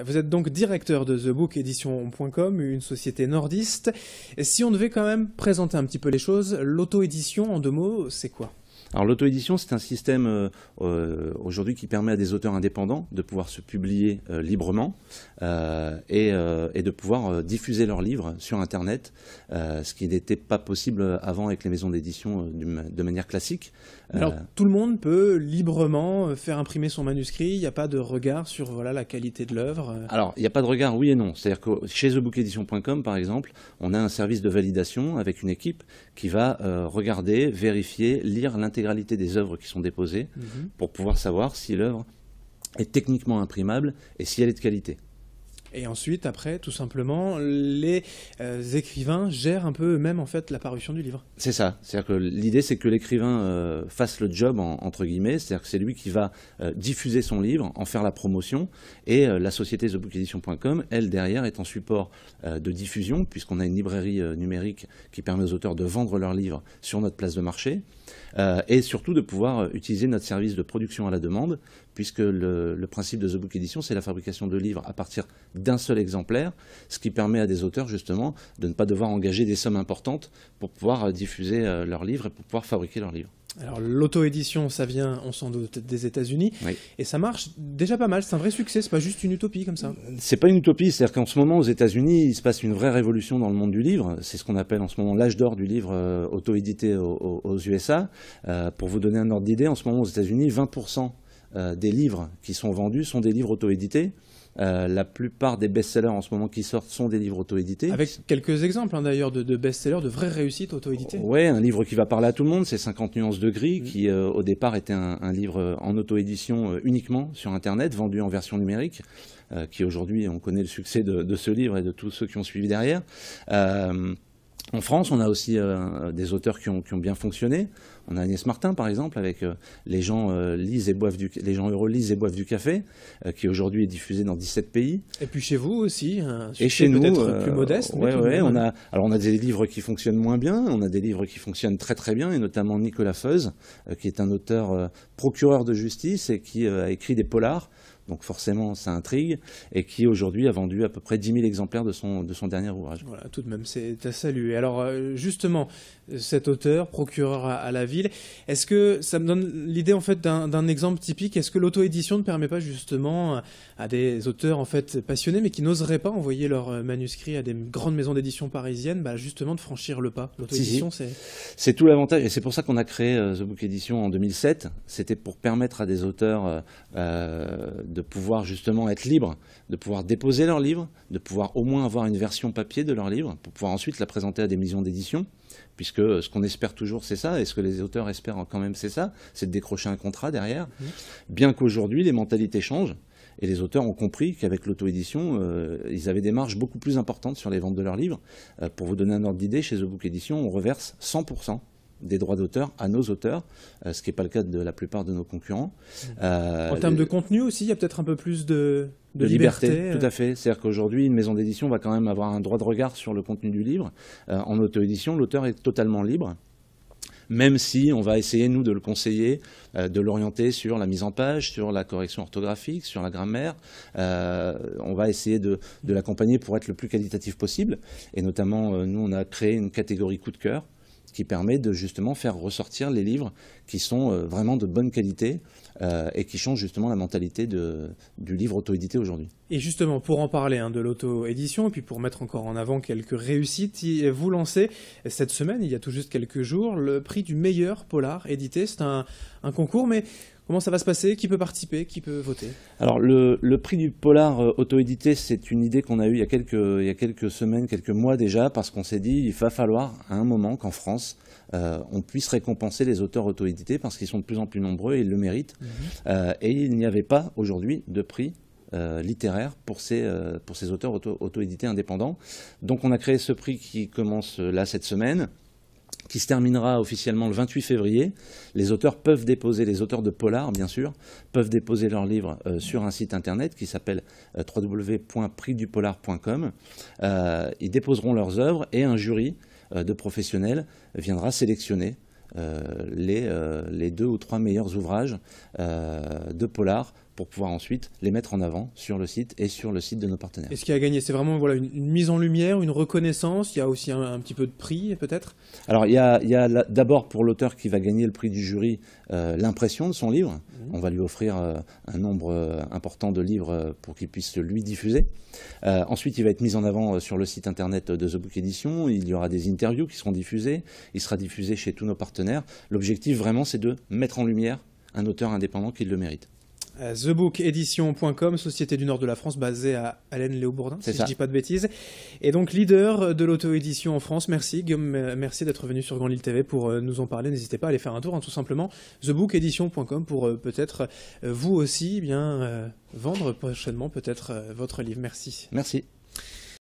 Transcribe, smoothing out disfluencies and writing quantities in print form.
Vous êtes donc directeur de thebookedition.com, une société nordiste. Et si on devait quand même présenter un petit peu les choses, l'auto-édition, en 2 mots, c'est quoi ? Alors l'auto-édition, c'est un système aujourd'hui qui permet à des auteurs indépendants de pouvoir se publier librement et de pouvoir diffuser leurs livres sur Internet, ce qui n'était pas possible avant avec les maisons d'édition de manière classique. Alors tout le monde peut librement faire imprimer son manuscrit, il n'y a pas de regard sur voilà, la qualité de l'œuvre. Alors il n'y a pas de regard, oui et non. C'est-à-dire que chez thebookedition.com, par exemple, on a un service de validation avec une équipe qui va regarder, vérifier, lire l'intégralité des œuvres qui sont déposées pour pouvoir savoir si l'œuvre est techniquement imprimable et si elle est de qualité. Et ensuite, après, tout simplement, les écrivains gèrent un peu eux-mêmes en fait la parution du livre. C'est ça. C'est-à-dire que l'idée, c'est que l'écrivain fasse le job entre guillemets. C'est-à-dire que c'est lui qui va diffuser son livre, en faire la promotion, et la société thebookedition.com, elle derrière, est en support de diffusion, puisqu'on a une librairie numérique qui permet aux auteurs de vendre leurs livres sur notre place de marché, et surtout de pouvoir utiliser notre service de production à la demande, puisque le principe de The Book Edition, c'est la fabrication de livres à partir d'un seul exemplaire, ce qui permet à des auteurs justement de ne pas devoir engager des sommes importantes pour pouvoir diffuser leurs livres et pour pouvoir fabriquer leurs livres. Alors l'auto-édition, ça vient, on s'en doute, des États-Unis, oui. Et ça marche déjà pas mal, c'est un vrai succès, c'est pas juste une utopie comme ça. C'est pas une utopie, c'est-à-dire qu'en ce moment aux États-Unis, il se passe une vraie révolution dans le monde du livre, c'est ce qu'on appelle en ce moment l'âge d'or du livre auto-édité aux USA. Pour vous donner un ordre d'idée, en ce moment aux États-Unis, 20% des livres qui sont vendus sont des livres auto-édités. La plupart des best-sellers en ce moment qui sortent sont des livres auto-édités. Avec quelques exemples d'ailleurs de best-sellers, de vraies réussites auto-éditées. Oui, un livre qui va parler à tout le monde, c'est 50 nuances de gris, qui au départ était un livre en auto-édition uniquement sur Internet, vendu en version numérique, qui aujourd'hui, on connaît le succès de ce livre et de tous ceux qui ont suivi derrière. En France, on a aussi des auteurs qui ont bien fonctionné. On a Agnès Martin, par exemple, avec Les gens heureux lisent et boivent du café, qui aujourd'hui est diffusé dans 17 pays. Et puis chez vous aussi, un succès et chez nous, peut-être plus modeste. Ouais, on a des livres qui fonctionnent moins bien, on a des livres qui fonctionnent très très bien, et notamment Nicolas Feuze, qui est un auteur procureur de justice et qui a écrit des polars. Donc forcément, ça intrigue, et qui aujourd'hui a vendu à peu près 10 000 exemplaires de son dernier ouvrage. Voilà, tout de même, c'est à saluer. Alors justement, cet auteur, procureur à la ville, est-ce que ça me donne l'idée en fait d'un exemple typique? Est-ce que l'auto-édition ne permet pas justement à des auteurs en fait passionnés, mais qui n'oseraient pas envoyer leurs manuscrits à des grandes maisons d'édition parisiennes, justement de franchir le pas? L'auto-édition, c'est tout l'avantage, et c'est pour ça qu'on a créé The Book Edition en 2007. C'était pour permettre à des auteurs de pouvoir justement être libres, de pouvoir déposer leur livre, de pouvoir au moins avoir une version papier de leur livre, pour pouvoir ensuite la présenter à des maisons d'édition, puisque ce qu'on espère toujours c'est ça, et ce que les auteurs espèrent quand même c'est ça, c'est de décrocher un contrat derrière, bien qu'aujourd'hui les mentalités changent, et les auteurs ont compris qu'avec l'auto-édition, ils avaient des marges beaucoup plus importantes sur les ventes de leurs livres. Pour vous donner un ordre d'idée, chez The Book Edition, on reverse 100% des droits d'auteur à nos auteurs, ce qui n'est pas le cas de la plupart de nos concurrents. En termes de contenu aussi, il y a peut-être un peu plus de liberté. Tout à fait. C'est-à-dire qu'aujourd'hui, une maison d'édition va quand même avoir un droit de regard sur le contenu du livre. En auto-édition, l'auteur est totalement libre, même si on va essayer, nous, de le conseiller, de l'orienter sur la mise en page, sur la correction orthographique, sur la grammaire. On va essayer de l'accompagner pour être le plus qualitatif possible. Et notamment, nous, on a créé une catégorie coup de cœur, qui permet de justement faire ressortir les livres qui sont vraiment de bonne qualité et qui changent justement la mentalité du livre auto-édité aujourd'hui. Et justement, pour en parler de l'auto-édition, et puis pour mettre encore en avant quelques réussites, vous lancez cette semaine, il y a tout juste quelques jours, le prix du meilleur polar édité. C'est un concours, mais comment ça va se passer? Qui peut participer? Qui peut voter? Alors le prix du polar auto-édité, c'est une idée qu'on a eue il y a quelques semaines, quelques mois déjà, parce qu'on s'est dit il va falloir à un moment qu'en France, on puisse récompenser les auteurs auto-édités, parce qu'ils sont de plus en plus nombreux et ils le méritent. Et il n'y avait pas aujourd'hui de prix littéraire pour ces auteurs auto-édités indépendants. Donc on a créé ce prix qui commence là cette semaine, qui se terminera officiellement le 28 février. Les auteurs de polar, bien sûr, peuvent déposer leurs livres sur un site internet qui s'appelle www.prixdupolar.com. Ils déposeront leurs œuvres et un jury de professionnels viendra sélectionner les 2 ou 3 meilleurs ouvrages de polar pour pouvoir ensuite les mettre en avant sur le site et sur le site de nos partenaires. Et ce qui a gagné, c'est vraiment voilà, une mise en lumière, une reconnaissance, il y a aussi un petit peu de prix peut-être? Alors il y a d'abord pour l'auteur qui va gagner le prix du jury l'impression de son livre. On va lui offrir un nombre important de livres pour qu'il puisse lui diffuser. Ensuite il va être mis en avant sur le site internet de The Book Edition, il y aura des interviews qui seront diffusées, il sera diffusé chez tous nos partenaires. L'objectif vraiment c'est de mettre en lumière un auteur indépendant qui le mérite. TheBookEdition.com, société du nord de la France basée à Allen-Léobourdin, si je ne dis pas de bêtises. Et donc leader de l'auto-édition en France. Merci Guillaume, merci d'être venu sur Grand Lille TV pour nous en parler. N'hésitez pas à aller faire un tour, tout simplement. TheBookEdition.com pour peut-être vous aussi vendre prochainement peut-être votre livre. Merci. Merci.